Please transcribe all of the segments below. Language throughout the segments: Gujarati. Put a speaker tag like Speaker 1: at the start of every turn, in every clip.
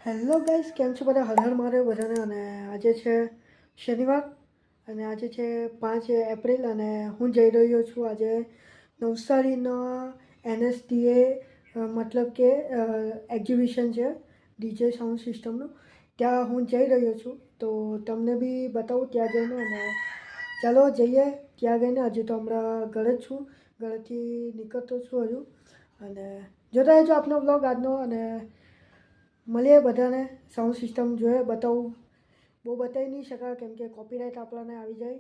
Speaker 1: હેલો ગાઈસ, કેમ છો બધા? હર હર મહાદેવ બધાને. અને આજે છે શનિવાર અને આજે છે 5 એપ્રિલ અને હું જઈ રહ્યો છું આજે નવસારીના NSDA મતલબ કે એક્ઝિબિશન છે ડીજે સાઉન્ડ સિસ્ટમનું. ત્યાં હું જઈ રહ્યો છું, તો તમને બી બતાવું ત્યાં જઈને. અને ચાલો જઈએ ત્યાં ગઈને. હજુ તો હમણાં ઘરે જ છું, ઘરેથી નીકળતો છું હજુ. અને જોતા રહેજો આપનો બ્લોગ આજનો. અને મળીએ બધાને. સાઉન્ડ સિસ્ટમ જોઈએ બતાવું, બહુ બતાવી નહીં શકાય કેમ કે કોપીરાઇટ આપણાને આવી જાય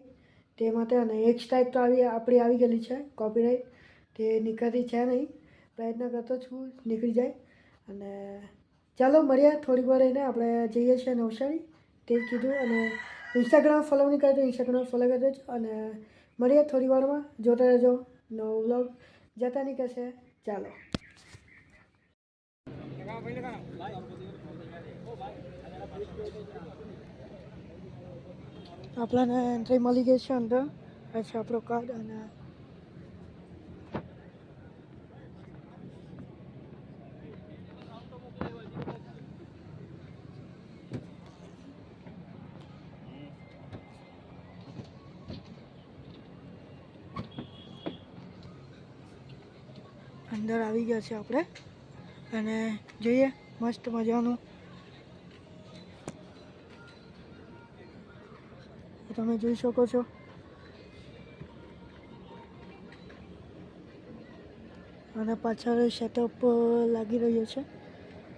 Speaker 1: તે માટે. અને એક સ્ટ્રાઇક તો આપણી આવી ગયેલી છે કોપીરાઇટ, તે નીકળતી છે નહીં. પ્રયત્ન કરતો છું નીકળી જાય. અને ચાલો મળીએ થોડીક વાર રહીને. આપણે જઈએ છીએ નવસારી, તે જ કીધું. અને ઇન્સ્ટાગ્રામ ફોલો નહીં કરે તો ઇન્સ્ટાગ્રામ ફોલો કરી દેજો. અને મળીએ થોડી વારમાં. જોતા રહેજો નવો વ્લોગ, જતા નહીં કહેશે. ચાલો. આપણાને એન્ટ્રી મળી ગઈ છે અંદર. આ છે આપણો કાર્ડ. અને અંદર આવી ગયા છે આપણે. અને જોઈએ મસ્ત મજાનું. તમે જોઈ શકો છો. અને પાછળ સેટઅપ લાગી રહ્યો છે,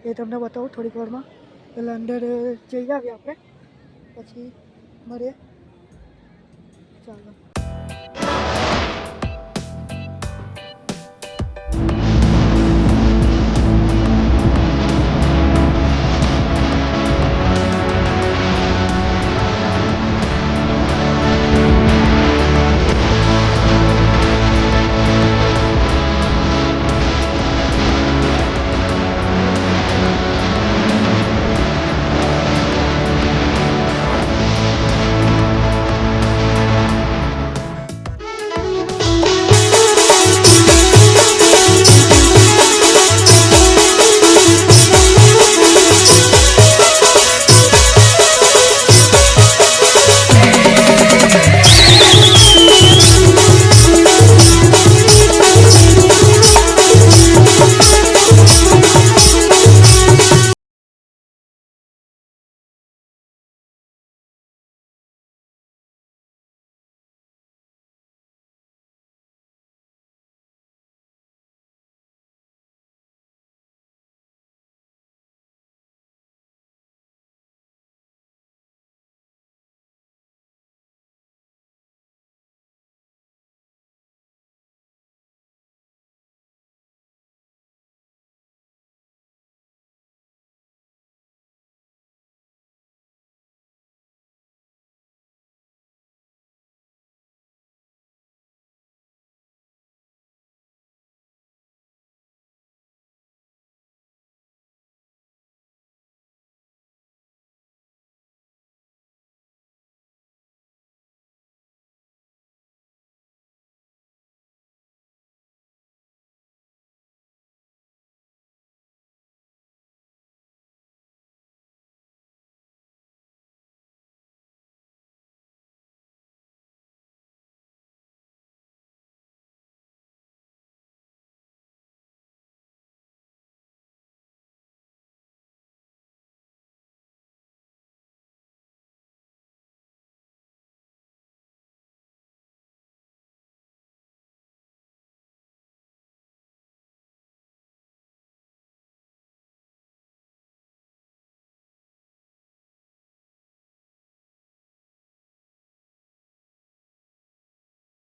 Speaker 1: એ તમને બતાવું થોડીક વારમાં. પહેલાં અંદર જઈ આવીએ આપણે, પછી મળીએ. ચાલો.